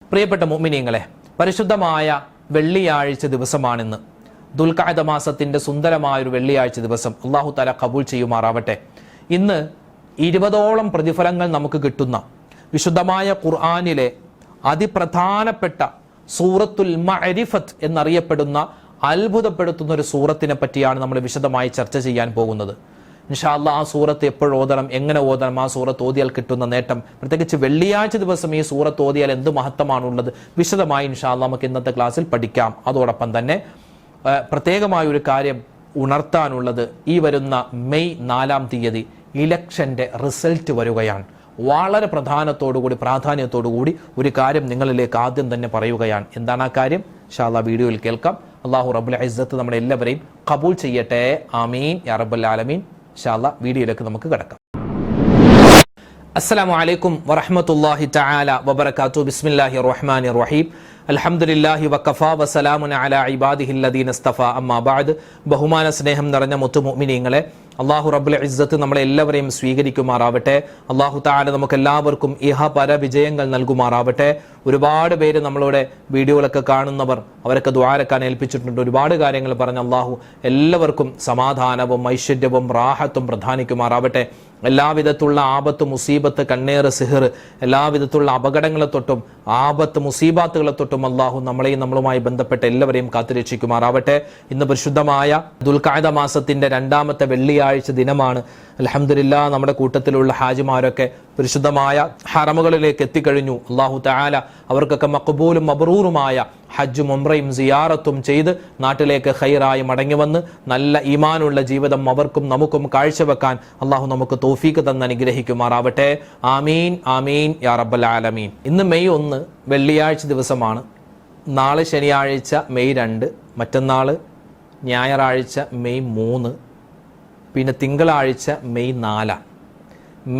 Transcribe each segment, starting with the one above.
പ്രിയപ്പെട്ട മുഅ്മിനീങ്ങളെ, പരിശുദ്ധമായ വെള്ളിയാഴ്ച ദിവസമാണിന്ന്. ദുൽഖഅദ മാസത്തിന്റെ സുന്ദരമായൊരു വെള്ളിയാഴ്ച ദിവസം അല്ലാഹു തആല ഖബൂൽ ചെയ്യുമാറാവട്ടെ. ഇന്ന് 20ഓളം പ്രതിഫലങ്ങൾ നമുക്ക് കിട്ടുന്ന വിശുദ്ധമായ ഖുർആനിലെ അതിപ്രധാനപ്പെട്ട സൂറത്തുൽ മഅരിഫത്ത് എന്നറിയപ്പെടുന്ന അത്ഭുതപ്പെടുത്തുന്ന ഒരു സൂറത്തിനെ പറ്റിയാണ് നമ്മൾ വിശദമായി ചർച്ച ചെയ്യാൻ പോകുന്നത്. ഇൻഷാ അല്ലാഹ് ആ സൂറത്ത് എപ്പോഴും ഓതണം, എങ്ങനെ ഓതണം, ആ സൂറത്ത് ഓതിയാൽ കിട്ടുന്ന നേട്ടം, പ്രത്യേകിച്ച് വെള്ളിയാഴ്ച ദിവസം ഈ സൂറത്ത് ഓതിയാൽ എന്ത് മഹത്വമാണുള്ളത് വിശദമായി ഇൻഷാ അല്ലാഹ് നമുക്ക് ഇന്നത്തെ ക്ലാസ്സിൽ പഠിക്കാം. അതോടൊപ്പം തന്നെ പ്രത്യേകമായ ഒരു കാര്യം ഉണർത്താനുള്ളത്, ഈ വരുന്ന മെയ് 4-ാം തീയതി ഇലക്ഷന്റെ റിസൾട്ട് വരികയാണ്. വളരെ പ്രാധാന്യത്തോടുകൂടി ഒരു കാര്യം നിങ്ങളിലേക്ക് ആദ്യം തന്നെ പറയുകയാണ്. എന്താണ് ആ കാര്യം? ഇൻഷാ അല്ലാഹ് വീഡിയോയിൽ കേൾക്കാം. അല്ലാഹു റബ്ബുൽ ഇസ്സത്ത് നമ്മുടെ എല്ലാവരെയും ഖബൂൽ ചെയ്യട്ടെ. ആമീൻ യാ റബ്ബൽ ആലമീൻ. ഇൻഷാ അല്ലാഹ് വീഡിയോയിലേക്ക് നമുക്ക് കടക്കാം. അസ്സലാമു അലൈക്കും വറഹ്മത്തുള്ളാഹി തആല വബറകാതുഹു. ബിസ്മില്ലാഹിർ റഹ്മാനിർ റഹീം. അൽഹംദുലില്ലാഹി വഖഫാ വസലാമുൻ അലാ ഇബാദിഹില്ലദീന ഇസ്തഫാ. അമ്മാ ബഅദ്. ബഹുമാന സ്നേഹം നിറഞ്ഞ മുത്തു മുഅ്മിനീങ്ങളെ, അല്ലാഹു റബ്ബുൽ ഇസ്സത്ത് നമ്മളെ എല്ലാവരെയും സ്വീകരിക്കുമാറാവട്ടെ. അല്ലാഹു തആല നമുക്ക് എല്ലാവർക്കും ഇഹപര വിജയങ്ങൾ നൽകുമാറാവട്ടെ. ഒരുപാട് പേര് നമ്മളുടെ വീഡിയോകളൊക്കെ കാണുന്നവർ അവരൊക്കെ ദുആരക്കാൻ ഏൽപ്പിച്ചിട്ടുണ്ട്. ഒരുപാട് കാര്യങ്ങൾ പറഞ്ഞ അല്ലാഹു എല്ലാവർക്കും സമാധാനവും ഐശ്വര്യവും റാഹത്തും പ്രധാനിക്കുമാറാവട്ടെ. എല്ലാവിധത്തുള്ള ആപത്ത്, മുസീബത്ത്, കണ്ണേറ്, സിഹർ, എല്ലാവിധത്തുള്ള അപകടങ്ങളെ തൊട്ടും ആപത്ത് മുസീബാത്തുകളെ തൊട്ടും അല്ലാഹു നമ്മളെയും നമ്മളുമായി ബന്ധപ്പെട്ട എല്ലാവരെയും കാത്തുരക്ഷിക്കുമാറാവട്ടെ. ഇന്ന് പരിശുദ്ധമായ ദുൽഖഅദ മാസത്തിന്റെ 2ാമത്തെ വെള്ളിയാഴ്ച ദിനമാണ്. അൽഹംദുലില്ലാ, നമ്മുടെ കൂട്ടത്തിലുള്ള ഹാജിമാരൊക്കെ പരിശുദ്ധമായ ഹറമുകളിലേക്ക് എത്തിക്കഴിഞ്ഞു. അല്ലാഹു തആല അവർക്കൊക്കെ മഖ്ബൂലും മബ്റൂറുമായ ഹജ്ജും ഉംറയും സിയാറത്തും ചെയ്ത് നാട്ടിലേക്ക് ഖൈറായി മടങ്ങി വന്ന് നല്ല ഈമാനുള്ള ജീവിതം അവർക്കും നമുക്കും കാഴ്ചവെക്കാൻ അല്ലാഹു നമുക്ക് തൗഫീഖ് തന്ന് അനുഗ്രഹിക്കുമാറാവട്ടെ. ആമീൻ ആമീൻ യാ റബ്ബൽ ആലമീൻ. ഇന്ന് മെയ് 1 വെള്ളിയാഴ്ച ദിവസമാണ്. നാളെ ശനിയാഴ്ച മെയ് 2, മറ്റന്നാൾ ഞായറാഴ്ച മെയ് 3, പിന്നെ തിങ്കളാഴ്ച മെയ് 4.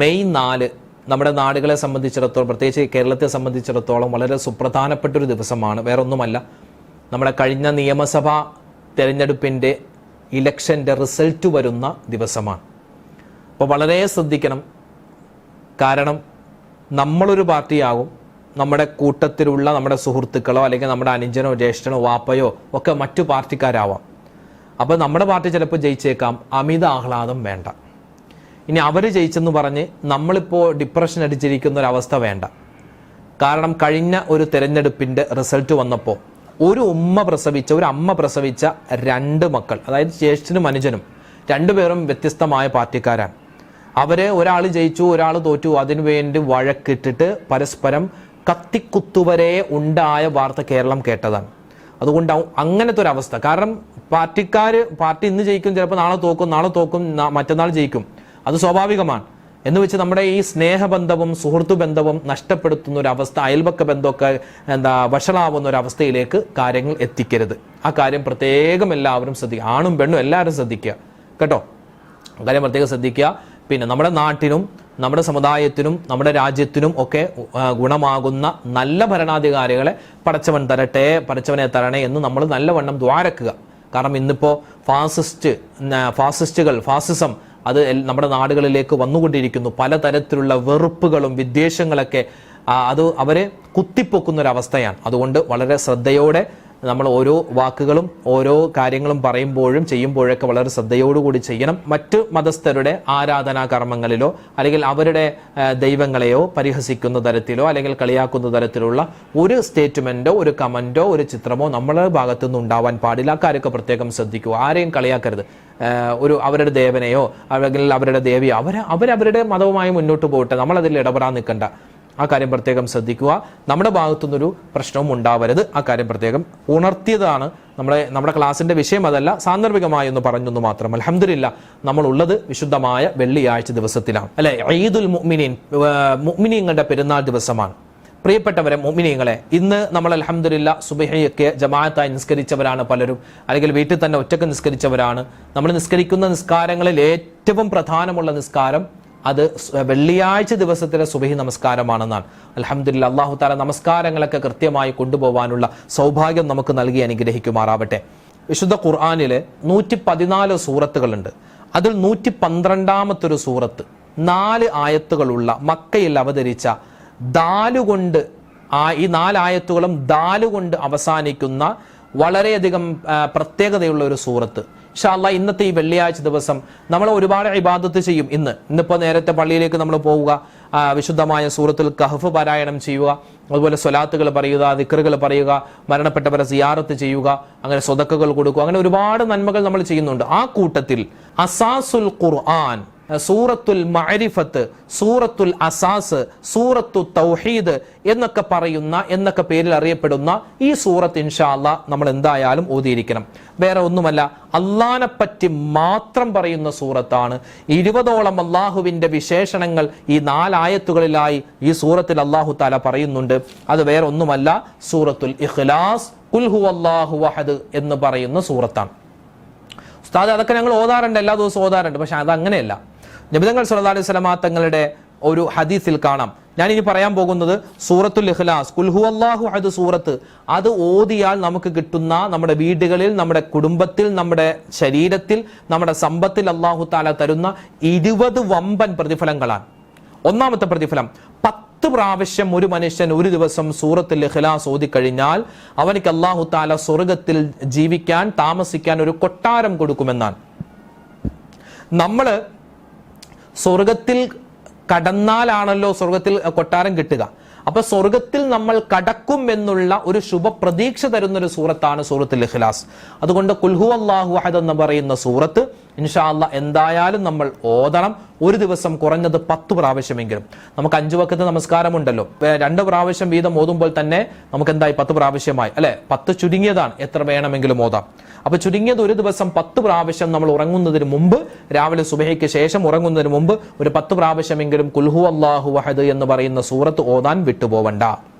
മെയ് 4 നമ്മുടെ നാടുകളെ സംബന്ധിച്ചിടത്തോളം, പ്രത്യേകിച്ച് കേരളത്തെ സംബന്ധിച്ചിടത്തോളം വളരെ സുപ്രധാനപ്പെട്ടൊരു ദിവസമാണ്. വേറൊന്നുമല്ല, നമ്മുടെ കഴിഞ്ഞ നിയമസഭാ തെരഞ്ഞെടുപ്പിൻ്റെ ഇലക്ഷൻ്റെ റിസൾട്ട് വരുന്ന ദിവസമാണ്. അപ്പോൾ വളരെ ശ്രദ്ധിക്കണം. കാരണം നമ്മളൊരു പാർട്ടിയാകും, നമ്മുടെ കൂട്ടത്തിലുള്ള നമ്മുടെ സുഹൃത്തുക്കളോ അല്ലെങ്കിൽ നമ്മുടെ അനുജനോ ജ്യേഷ്ഠനോ വാപ്പയോ ഒക്കെ മറ്റു പാർട്ടിക്കാരാവാം. അപ്പോൾ നമ്മുടെ പാർട്ടി ചിലപ്പോൾ ജയിച്ചേക്കാം. അമിത ആഹ്ലാദം വേണ്ട. ഇനി അവർ ജയിച്ചെന്ന് പറഞ്ഞ് നമ്മളിപ്പോൾ ഡിപ്രഷൻ അടിച്ചിരിക്കുന്ന ഒരവസ്ഥ വേണ്ട. കാരണം കഴിഞ്ഞ ഒരു തെരഞ്ഞെടുപ്പിൻ്റെ റിസൾട്ട് വന്നപ്പോൾ ഒരു അമ്മ പ്രസവിച്ച 2 മക്കൾ, അതായത് ജ്യേഷ്ഠനും അനുജനും, 2 പേരും വ്യത്യസ്തമായ പാർട്ടിക്കാരാണ്. അവരെ ഒരാൾ ജയിച്ചു, ഒരാൾ തോറ്റു. അതിനുവേണ്ടി വഴക്കിട്ടിട്ട് പരസ്പരം കത്തിക്കുത്തുവരെ ഉണ്ടായ വാർത്ത കേരളം കേട്ടതാണ്. അതുകൊണ്ട് അങ്ങനത്തെ ഒരു അവസ്ഥ. കാരണം പാർട്ടി ഇന്ന് ജയിക്കും, ചിലപ്പോൾ നാളെ തോക്കും, മറ്റന്നാൾ ജയിക്കും. അത് സ്വാഭാവികമാണ്. എന്ന് വെച്ച് നമ്മുടെ ഈ സ്നേഹബന്ധവും സുഹൃത്തു ബന്ധവും നഷ്ടപ്പെടുത്തുന്ന ഒരു അവസ്ഥ, അയൽപക്ക ബന്ധമൊക്കെ വഷളാവുന്ന ഒരു അവസ്ഥയിലേക്ക് കാര്യങ്ങൾ എത്തിക്കരുത്. ആ കാര്യം പ്രത്യേകം എല്ലാവരും ശ്രദ്ധിക്കുക. ആണും പെണ്ണും എല്ലാവരും ശ്രദ്ധിക്കുക കേട്ടോ. കാര്യം പ്രത്യേകം ശ്രദ്ധിക്കുക. പിന്നെ നമ്മുടെ നാട്ടിനും നമ്മുടെ സമുദായത്തിനും നമ്മുടെ രാജ്യത്തിനും ഒക്കെ ഗുണമാകുന്ന നല്ല ഭരണാധികാരികളെ പടച്ചവനെ തരണേ എന്ന് നമ്മൾ നല്ലവണ്ണം ദ്വാരക്കുക. കാരണം ഇന്നിപ്പോൾ ഫാസിസം അത് നമ്മുടെ നാടുകളിലേക്ക് വന്നുകൊണ്ടിരിക്കുന്നു. പലതരത്തിലുള്ള വെറുപ്പുകളും വിദ്വേഷങ്ങളൊക്കെ അത് അവരെ കുത്തിപ്പൊക്കുന്നൊരവസ്ഥയാണ്. അതുകൊണ്ട് വളരെ ശ്രദ്ധയോടെ നമ്മൾ ഓരോ വാക്കുകളും ഓരോ കാര്യങ്ങളും പറയുമ്പോഴും ചെയ്യുമ്പോഴൊക്കെ വളരെ ശ്രദ്ധയോടുകൂടി ചെയ്യണം. മറ്റു മതസ്ഥരുടെ ആരാധനാ കർമ്മങ്ങളിലോ അല്ലെങ്കിൽ അവരുടെ ദൈവങ്ങളെയോ പരിഹസിക്കുന്ന തരത്തിലോ അല്ലെങ്കിൽ കളിയാക്കുന്ന തരത്തിലുള്ള ഒരു സ്റ്റേറ്റ്മെന്റോ ഒരു കമന്റോ ഒരു ചിത്രമോ നമ്മുടെ ഭാഗത്തുനിന്ന് ഉണ്ടാവാൻ പാടില്ല. ആ കാര്യമൊക്കെ പ്രത്യേകം ശ്രദ്ധിക്കുക. ആരെയും കളിയാക്കരുത്. അവരുടെ ദേവനെയോ അല്ലെങ്കിൽ അവരുടെ ദേവിയോ അവരവരുടെ മതവുമായി മുന്നോട്ട് പോകട്ടെ. നമ്മളതിൽ ഇടപെടാൻ നിൽക്കണ്ട. ആ കാര്യം പ്രത്യേകം ശ്രദ്ധിക്കുക. നമ്മുടെ ഭാഗത്തുനിന്നൊരു പ്രശ്നവും ഉണ്ടാവരുത്. ആ കാര്യം പ്രത്യേകം ഉണർത്തിയതാണ്. നമ്മുടെ ക്ലാസിന്റെ വിഷയം അതല്ല, സാന്ദർഭികമായി ഒന്ന് പറഞ്ഞൊന്നു മാത്രം. അൽഹംദുലില്ലാ, നമ്മളുള്ളത് വിശുദ്ധമായ വെള്ളിയാഴ്ച ദിവസത്തിലാണ്, അല്ലെ? ഈദുൽ മുഅ്മിനീൻ, മുഅ്മിനീങ്ങളുടെ പെരുന്നാൾ ദിവസമാണ്. പ്രിയപ്പെട്ടവരെ മുഅ്മിനീങ്ങളെ, ഇന്ന് നമ്മൾ അൽഹംദുലില്ലാ സുബ്ഹിയൊക്കെ ജമാഅത്തായി നിസ്കരിച്ചവരാണ് പലരും, അല്ലെങ്കിൽ വീട്ടിൽ തന്നെ ഒറ്റക്ക് നിസ്കരിച്ചവരാണ്. നമ്മൾ നിസ്കരിക്കുന്ന നിസ്കാരങ്ങളിൽ ഏറ്റവും പ്രധാനമുള്ള നിസ്കാരം അത് വെള്ളിയാഴ്ച ദിവസത്തിലെ സുബഹി നമസ്കാരമാണെന്നാണ്. അൽഹംദുലില്ലാ, അല്ലാഹു തആല നമസ്കാരങ്ങളൊക്കെ കൃത്യമായി കൊണ്ടുപോകാനുള്ള സൗഭാഗ്യം നമുക്ക് നൽകി അനുഗ്രഹിക്കുമാറാവട്ടെ. വിശുദ്ധ ഖുർആനിലെ 114 സൂറത്തുകളുണ്ട്. അതിൽ 112ാമത്തെ സൂറത്ത് 4 ആയത്തുകളുള്ള മക്കയിൽ അവതരിച്ച ദാലുകൊണ്ട് ഈ 4 ആയത്തുകളും ദാല് കൊണ്ട് അവസാനിക്കുന്ന വളരെയധികം പ്രത്യേകതയുള്ള ഒരു സൂറത്ത്. ഇൻഷാ അല്ലാഹ് ഇന്നത്തെ ഈ വെള്ളിയാഴ്ച ദിവസം നമ്മൾ ഒരുപാട് ഇബാദത്ത് ചെയ്യും. ഇന്നിപ്പോൾ നേരത്തെ പള്ളിയിലേക്ക് നമ്മൾ പോവുക, വിശുദ്ധമായ സൂറത്തുൽ കഹ്ഫ് പാരായണം ചെയ്യുക, അതുപോലെ സ്വലാത്തുകൾ പറയുക, ദിക്റുകൾ പറയുക, മരണപ്പെട്ടവരെ സിയാറത്ത് ചെയ്യുക, അങ്ങനെ സ്വതക്കകൾ കൊടുക്കുക, അങ്ങനെ ഒരുപാട് നന്മകൾ നമ്മൾ ചെയ്യുന്നുണ്ട്. ആ കൂട്ടത്തിൽ അസാസുൽ ഖുർആൻ, സൂറത്തുൽ മഅരിഫത്ത്, സൂറത്തുൽ അസാസ്, സൂറത്തു തൗഹീദ് എന്നൊക്കെ പേരിൽ അറിയപ്പെടുന്ന ഈ സൂറത്ത് ഇൻഷാ അല്ലാഹ് നമ്മൾ എന്തായാലും ഓതിയിരിക്കണം. വേറെ ഒന്നുമല്ല, അള്ളാനെ പറ്റി മാത്രം പറയുന്ന സൂറത്താണ്. 20ഓളം അള്ളാഹുവിന്റെ വിശേഷണങ്ങൾ ഈ 4 ആയത്തുകളിലായി ഈ സൂറത്തിൽ അള്ളാഹു തആല പറയുന്നുണ്ട്. അത് വേറെ ഒന്നുമല്ല, സൂറത്തുൽ ഇഖ്ലാസ്, ഖുൽ ഹുവല്ലാഹു അഹദ് എന്ന് പറയുന്ന സൂറത്താണ്. ഉസ്താദ് അതൊക്കെ ഞങ്ങൾ ഓതാറുണ്ട്, എല്ലാ ദിവസവും ഓതാറുണ്ട്. പക്ഷെ അതങ്ങനെയല്ല. നബിതങ്ങൾ സല്ലല്ലാഹു അലൈഹി വസല്ലമ തങ്ങളുടെ ഒരു ഹദീസിൽ കാണാം. ഞാൻ ഇനി പറയാൻ പോകുന്നത് സൂറത്തുൽ ഇഖ്ലാസ്, ഖുൽ ഹുവല്ലാഹു അഹദ് സൂറത്ത്. അത് ഓതിയാൽ നമുക്ക് കിട്ടുന്ന നമ്മുടെ വീടുകളിൽ, നമ്മുടെ കുടുംബത്തിൽ, നമ്മുടെ ശരീരത്തിൽ, നമ്മുടെ സമ്പത്തിൽ അല്ലാഹു തആല തരുന്ന 20 വമ്പൻ പ്രതിഫലങ്ങളാണ്. ഒന്നാമത്തെ പ്രതിഫലം, 10 പ്രാവശ്യം ഒരു മനുഷ്യൻ ഒരു ദിവസം സൂറത്തുൽ ഇഖ്ലാസ് ഓതിക്കഴിഞ്ഞാൽ അവനിക്ക് അല്ലാഹു തആല സ്വർഗത്തിൽ ജീവിക്കാൻ, താമസിക്കാൻ ഒരു കൊട്ടാരം കൊടുക്കുമെന്നാണ്. നമ്മള് സ്വർഗത്തിൽ കടന്നാലാണല്ലോ സ്വർഗത്തിൽ കൊട്ടാരം കിട്ടുക. അപ്പൊ സ്വർഗത്തിൽ നമ്മൾ കടക്കും എന്നുള്ള ഒരു ശുഭപ്രതീക്ഷ തരുന്ന ഒരു സൂറത്താണ് സൂറത്തുൽ ഇഖ്ലാസ്. അതുകൊണ്ട് ഖുൽ ഹുവല്ലാഹു അഹദ് എന്ന് പറയുന്ന സൂറത്ത് ഇൻഷാ അല്ലാഹ് എന്തായാലും നമ്മൾ ഓതണം. ഒരു ദിവസം കുറഞ്ഞത് 10 പ്രാവശ്യമെങ്കിലും. നമുക്ക് 5 വഖത്ത് നമസ്കാരമുണ്ടല്ലോ, 2 പ്രാവശ്യം വീതം ഓതുമ്പോൾ തന്നെ നമുക്ക് എന്തായി 10 പ്രാവശ്യമായി അല്ലെ. 10 ചുരുങ്ങിയതാണ്, എത്ര വേണമെങ്കിലും ഓതാം. അപ്പൊ ചുരുങ്ങിയത് ഒരു ദിവസം 10 പ്രാവശ്യം നമ്മൾ ഉറങ്ങുന്നതിന് മുമ്പ്, രാവിലെ സുബഹിക്ക് ശേഷം ഉറങ്ങുന്നതിന് മുമ്പ് ഒരു 10 പ്രാവശ്യമെങ്കിലും ഖുൽ ഹുവല്ലാഹു അഹദ് എന്ന് പറയുന്ന സൂറത്ത് ഓതാൻ വിട്ടുപോവണ്ട.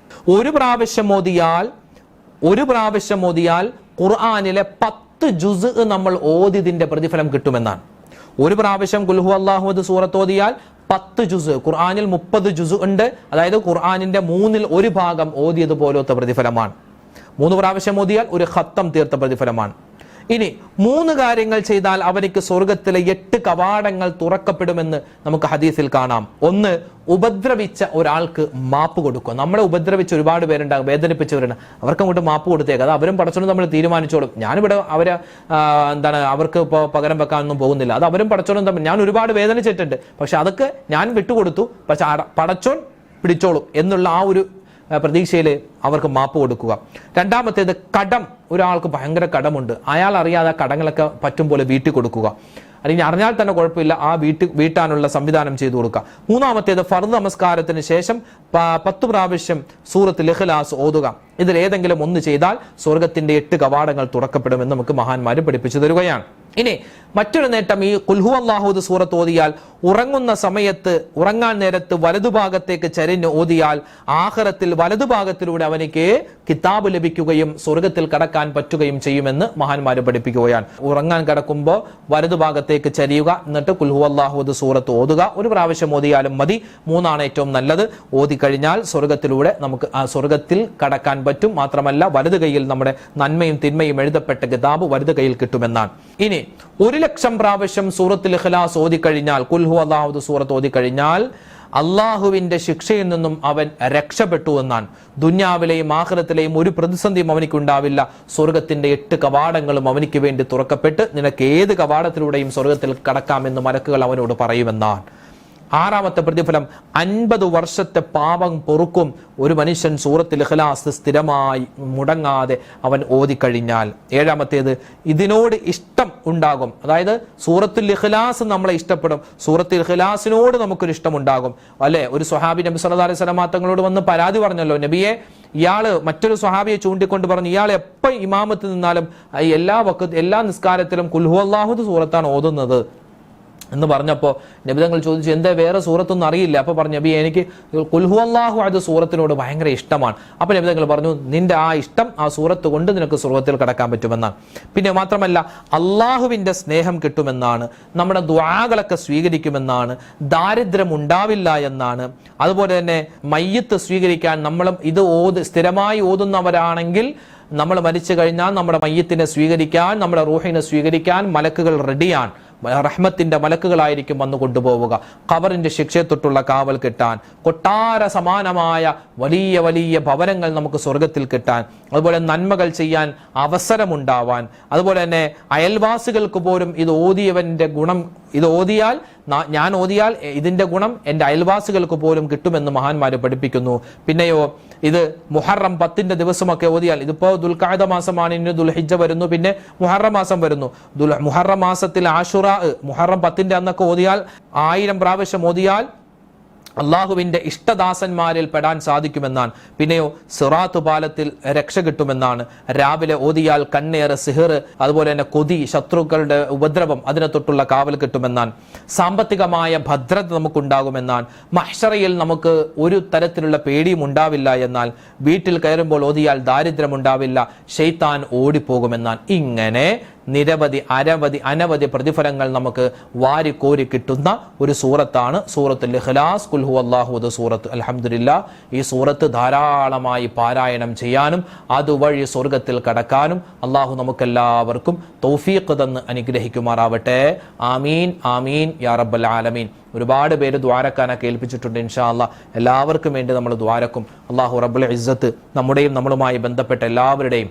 ഒരു പ്രാവശ്യം ഓതിയാൽ ഖുർആനിലെ 10 ജുസ് നമ്മൾ ഓതിയതിന്റെ പ്രതിഫലം കിട്ടുമെന്നാണ്. ഒരു പ്രാവശ്യം ഖുൽ ഹുവല്ലാഹു അഹദ് സൂറത്ത് ഓതിയാൽ 10 ജുസ്. ഖുർആനിൽ 30 ജുസ് ഉണ്ട്. അതായത് ഖുർആനിന്റെ 1/3 ഭാഗം ഓതിയതുപോലത്തെ പ്രതിഫലമാണ്. 3 പ്രാവശ്യം ഓതിയാൽ ഒരു ഖത്തം തീർത്ത പ്രതിഫലമാണ്. ഇനി 3 കാര്യങ്ങൾ ചെയ്താൽ അവർക്ക് സ്വർഗത്തിലെ 8 കവാടങ്ങൾ തുറക്കപ്പെടുമെന്ന് നമുക്ക് ഹദീസിൽ കാണാം. 1, ഉപദ്രവിച്ച ഒരാൾക്ക് മാപ്പ് കൊടുക്കുക. നമ്മളെ ഉപദ്രവിച്ച ഒരുപാട് പേരുണ്ടാകും, വേദനിപ്പിച്ചവരുണ്ട്, അവർക്ക് അങ്ങോട്ട് മാപ്പ് കൊടുത്തേക്ക്. അത് അവരും പടച്ചോളും നമ്മൾ തീരുമാനിച്ചോളും. ഞാനിവിടെ അവർക്ക് ഇപ്പോൾ പകരം വെക്കാനൊന്നും പോകുന്നില്ല. അത് അവരും പടച്ചോളും തമ്മിൽ. ഞാൻ ഒരുപാട് വേദനിച്ചിട്ടുണ്ട്, പക്ഷെ അതൊക്കെ ഞാൻ വിട്ടുകൊടുത്തു, പക്ഷെ പടച്ചോൻ പിടിച്ചോളും എന്നുള്ള ആ ഒരു പ്രതീക്ഷയിൽ അവർക്ക് മാപ്പ് കൊടുക്കുക. രണ്ടാമത്തേത്, കടം. ഒരാൾക്ക് ഭയങ്കര കടമുണ്ട്, അയാൾ അറിയാതെ കടങ്ങളൊക്കെ പറ്റും പോലെ വീട്ടിൽ കൊടുക്കുക. അല്ലെങ്കിൽ അറിഞ്ഞാൽ തന്നെ കുഴപ്പമില്ല, ആ വീട്ടാനുള്ള സംവിധാനം ചെയ്തു കൊടുക്കുക. മൂന്നാമത്തേത്, ഫർദ് നമസ്കാരത്തിന് ശേഷം 10 പ്രാവശ്യം സൂറത്തുൽ ഇഖ്ലാസ് ഓതുക. ഇതിൽ ഏതെങ്കിലും ഒന്ന് ചെയ്താൽ സ്വർഗത്തിന്റെ 8 കവാടങ്ങൾ തുറക്കപ്പെടുമെന്ന് നമുക്ക് മഹാന്മാര് പഠിപ്പിച്ചു തരുകയാണ്. ഇനി മറ്റൊരു നേട്ടം, ഈ ഖുൽ ഹുവല്ലാഹു അഹദ് സൂറത്ത് ഓതിയാൽ ഉറങ്ങുന്ന സമയത്ത്, ഉറങ്ങാൻ നേരത്ത് വലതുഭാഗത്തേക്ക് ചരിഞ്ഞ് ഓതിയാൽ ആഖിറത്തിൽ വലതുഭാഗത്തിലൂടെ അവനിക്ക് കിതാബ് ലഭിക്കുകയും സ്വർഗത്തിൽ കടക്കാൻ പറ്റുകയും ചെയ്യുമെന്ന് മഹാന്മാര് പഠിപ്പിക്കുകയാണ്. ഉറങ്ങാൻ കിടക്കുമ്പോൾ വലതുഭാഗത്തേക്ക് ചരിയുക, എന്നിട്ട് ഖുൽ ഹുവല്ലാഹു അഹദ് സൂറത്ത് ഓതുക. ഒരു പ്രാവശ്യം ഓതിയാലും മതി, 3 ഏറ്റവും നല്ലത്. ഓതിക്കഴിഞ്ഞാൽ സ്വർഗത്തിലൂടെ നമുക്ക് ആ സ്വർഗത്തിൽ കടക്കാൻ പറ്റും. മാത്രമല്ല വലത് കൈയിൽ നമ്മുടെ നന്മയും തിന്മയും എഴുതപ്പെട്ട കിതാബ് വലത് കൈയിൽ കിട്ടുമെന്നാണ്. ഇനി 1,00,000 പ്രാവശ്യം സൂറത്തുൽ ഇഖ്ലാസ് ഓതിക്കഴിഞ്ഞാൽ, ഖുൽ ഹുവല്ലാഹു അഹദ് സൂറത്ത് ഓതിക്കഴിഞ്ഞാൽ അള്ളാഹുവിന്റെ ശിക്ഷയിൽ നിന്നും അവൻ രക്ഷപ്പെട്ടു എന്നാണ്. ദുന്യാവിലെയും ആഖിറത്തിലെയും ഒരു പ്രതിസന്ധിയും അവനിക്കുണ്ടാവില്ല. സ്വർഗത്തിന്റെ 8 കവാടങ്ങളും അവനിക്ക് വേണ്ടി തുറക്കപ്പെട്ട് നിനക്ക് ഏത് കവാടത്തിലൂടെയും സ്വർഗത്തിൽ കടക്കാമെന്ന് മലക്കുകൾ അവനോട് പറയുമെന്നാണ്. 6ാമത്തെ പ്രതിഫലം, 50 വർഷത്തെ പാപം പൊറുക്കും ഒരു മനുഷ്യൻ സൂറത്തുൽ ഇഖ്ലാസ് സ്ഥിരമായി മുടങ്ങാതെ അവൻ ഓതിക്കഴിഞ്ഞാൽ. 7ാമത്തേത്, ഇതിനോട് ഇഷ്ടം ഉണ്ടാകും. അതായത് സൂറത്തുൽ ഇഖ്ലാസ് നമ്മളെ ഇഷ്ടപ്പെടും, സൂറത്തുൽ ഇഖ്ലാസിനോട് നമുക്കൊരു ഇഷ്ടമുണ്ടാകും അല്ലെ. ഒരു സ്വഹാബി നബി സല്ലല്ലാഹു അലൈഹി വസല്ലം തങ്ങളോട് വന്ന് പരാതി പറഞ്ഞല്ലോ, നബിയെ, ഇയാള് മറ്റൊരു സ്വഹാബിയെ ചൂണ്ടിക്കൊണ്ട് പറഞ്ഞു, ഇയാൾ എപ്പോൾ ഇമാമത്ത് നിന്നാലും എല്ലാ നിസ്കാരത്തിലും ഖുൽ ഹുവല്ലാഹു അഹദ് സൂറത്താണ് ഓതുന്നത് എന്ന് പറഞ്ഞപ്പോൾ നബിതങ്ങൾ ചോദിച്ചു, എന്താ വേറെ സൂറത്തൊന്നും അറിയില്ല? അപ്പൊ പറഞ്ഞു, നബി, എനിക്ക് ഖുൽ ഹുവല്ലാഹു അഹദ് സൂറത്തിനോട് ഭയങ്കര ഇഷ്ടമാണ്. അപ്പൊ നബിതങ്ങൾ പറഞ്ഞു, നിന്റെ ആ ഇഷ്ടം ആ സൂറത്ത് കൊണ്ട് നിനക്ക് സ്വർഗ്ഗത്തിൽ കടക്കാൻ പറ്റുമെന്നാണ്. പിന്നെ മാത്രമല്ല അള്ളാഹുവിന്റെ സ്നേഹം കിട്ടുമെന്നാണ്, നമ്മുടെ ദുആകളൊക്കെ സ്വീകരിക്കുമെന്നാണ്, ദാരിദ്ര്യം ഉണ്ടാവില്ല എന്നാണ്. അതുപോലെ തന്നെ മയ്യിത്ത് സ്വീകരിക്കാൻ നമ്മളും ഇത് സ്ഥിരമായി ഓതുന്നവരാണെങ്കിൽ നമ്മൾ മരിച്ചു കഴിഞ്ഞാൽ നമ്മുടെ മയ്യത്തിനെ സ്വീകരിക്കാൻ, നമ്മുടെ റൂഹിനെ സ്വീകരിക്കാൻ മലക്കുകൾ റെഡിയാണ്. റഹ്മത്തിന്റെ മലക്കുകളായിരിക്കും വന്നു കൊണ്ടുപോവുക. ഖബറിന്റെ ശിക്ഷയെ തൊട്ടുള്ള കാവൽ കിട്ടാൻ, കൊട്ടാര സമാനമായ വലിയ വലിയ ഭവനങ്ങൾ നമുക്ക് സ്വർഗത്തിൽ കിട്ടാൻ, അതുപോലെ നന്മകൾ ചെയ്യാൻ അവസരമുണ്ടാവാൻ, അതുപോലെ തന്നെ അയൽവാസികൾക്ക് പോലും ഇത് ഓതിയവന്റെ ഗുണം, ഇത് ഓതിയാൽ ഞാൻ ഓതിയാൽ ഇതിന്റെ ഗുണം എൻ്റെ അയൽവാസികൾക്ക് പോലും കിട്ടുമെന്ന് മഹാന്മാര് പഠിപ്പിക്കുന്നു. പിന്നെയോ ഇത് മുഹറം 10 ദിവസമൊക്കെ ഓതിയാൽ, ഇതിപ്പോ ദുൽഖഅദ മാസമാണ്, ഇനി ദുൽഹിജ്ജ വരുന്നു, പിന്നെ മുഹറം മാസം വരുന്നു. മുഹറം മാസത്തിൽ ആശുറ, മുഹറം 10 അന്നൊക്കെ ഓതിയാൽ 1000 പ്രാവശ്യം ഓതിയാൽ അള്ളാഹുവിന്റെ ഇഷ്ടദാസന്മാരിൽ പെടാൻ സാധിക്കുമെന്നാണ്. പിന്നെയോ സിറാത്ത് പാലത്തിൽ രക്ഷ കിട്ടുമെന്നാണ്. രാവിലെ ഓതിയാൽ കണ്ണേറ്, സിഹിർ, അതുപോലെ തന്നെ കൊതി, ശത്രുക്കളുടെ ഉപദ്രവം, അതിനെ തൊട്ടുള്ള കാവൽ കിട്ടുമെന്നാണ്. സാമ്പത്തികമായ ഭദ്രത നമുക്കുണ്ടാകുമെന്നാണ്. മഹ്ശറയിൽ നമുക്ക് ഒരു തരത്തിലുള്ള പേടിയും ഉണ്ടാവില്ല എന്നാൽ, വീട്ടിൽ കയറുമ്പോൾ ഓതിയാൽ ദാരിദ്ര്യമുണ്ടാവില്ല, ശൈത്താൻ ഓടിപ്പോകുമെന്നാണ്. ഇങ്ങനെ നിരവധി അനവധി പ്രതിഫലങ്ങൾ നമുക്ക് വാരിക്കോരി കിട്ടുന്ന ഒരു സൂറത്താണ് സൂറത്തുൽ ഇഖ്ലാസ്. ഖുൽ ഹുവല്ലാഹു സൂറത്ത്. അൽഹംദുലില്ലാഹ്, ഈ സൂറത്ത് ധാരാളമായി പാരായണം ചെയ്യാനും അതുവഴി സ്വർഗത്തിൽ കടക്കാനും അള്ളാഹു നമുക്കെല്ലാവർക്കും തൗഫീഖ് തന്ന് അനുഗ്രഹിക്കുമാറാവട്ടെ. ആമീൻ ആമീൻ യാ റബ്ബൽ ആലമീൻ. ഒരുപാട് പേര് ദ്വാരക്കാനൊക്കെ ഏൽപ്പിച്ചിട്ടുണ്ട്. ഇൻഷാ അല്ലാഹ് എല്ലാവർക്കും വേണ്ടി നമ്മൾ ദ്വാരക്കും. അള്ളാഹു റബ്ബുൽ ഇസ്സത്ത് നമ്മുടെയും നമ്മളുമായി ബന്ധപ്പെട്ട എല്ലാവരുടെയും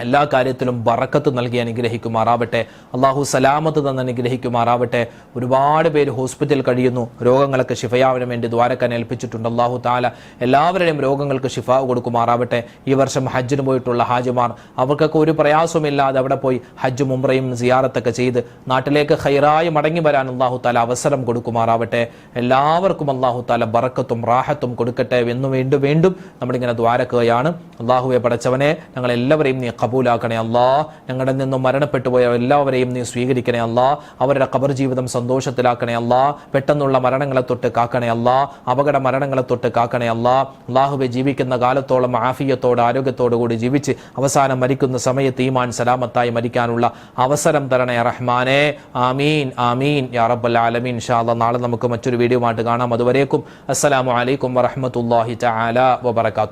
എല്ലാ കാര്യത്തിലും ബറക്കത്ത് നൽകി അനുഗ്രഹിക്കുമാറാവട്ടെ. അള്ളാഹു സലാമത്ത് തന്ന് അനുഗ്രഹിക്കുമാറാവട്ടെ. ഒരുപാട് പേര് ഹോസ്പിറ്റലിൽ കഴിയുന്നു, രോഗങ്ങളൊക്കെ ശിഫയാവിന് വേണ്ടി ദ്വാരക്കാൻ ഏൽപ്പിച്ചിട്ടുണ്ട്. അള്ളാഹു താല എല്ലാവരുടെയും രോഗങ്ങൾക്ക് ശിഫ കൊടുക്കുമാറാവട്ടെ. ഈ വർഷം ഹജ്ജിന് പോയിട്ടുള്ള ഹാജിമാർ, അവർക്കൊക്കെ ഒരു പ്രയാസമില്ലാതെ അവിടെ പോയി ഹജ്ജും ഉംറയും സിയാറത്തൊക്കെ ചെയ്ത് നാട്ടിലേക്ക് ഖൈറായി മടങ്ങി വരാൻ അള്ളാഹു താല അവസരം കൊടുക്കുമാറാവട്ടെ. എല്ലാവർക്കും അള്ളാഹു താല ബറക്കത്തും റാഹത്തും കൊടുക്കട്ടെ എന്ന് വീണ്ടും വീണ്ടും നമ്മളിങ്ങനെ ദ്വാരക്കുകയാണ്. അള്ളാഹുവെ പടച്ചവനെ, ഞങ്ങളെല്ലാവരെയും നീ കബൂലാക്കണേ അല്ലാ. ഞങ്ങളുടെ നിന്നും മരണപ്പെട്ടു പോയ എല്ലാവരെയും നീ സ്വീകരിക്കണേ അല്ലാ. അവരുടെ ഖബർ ജീവിതം സന്തോഷത്തിലാക്കണേ അല്ലാ. പെട്ടെന്നുള്ള മരണങ്ങളെ തൊട്ട് കാക്കണേ അല്ലാ. അപകട മരണങ്ങളെ തൊട്ട് കാക്കണേ അല്ലാ. അല്ലാഹുവേ, ജീവിക്കുന്ന കാലത്തോളം ആഫിയത്തോടെ ആരോഗ്യത്തോടു കൂടി ജീവിച്ച് അവസാനം മരിക്കുന്ന സമയത്ത് ഈമാൻ സലാമത്തായി മരിക്കാനുള്ള അവസരം തരണേ റഹ്മാനേ. ആമീൻ ആമീൻ യാ റബ്ബൽ ആലമീൻ. ഇൻഷാ അല്ലാഹ് നാളെ നമുക്ക് മറ്റൊരു വീഡിയോ ആയിട്ട് കാണാം. അതുവരേക്കും അസ്സലാമു അലൈക്കും വറഹ്മത്തുള്ളാഹി തആല വബറകാതുഹു.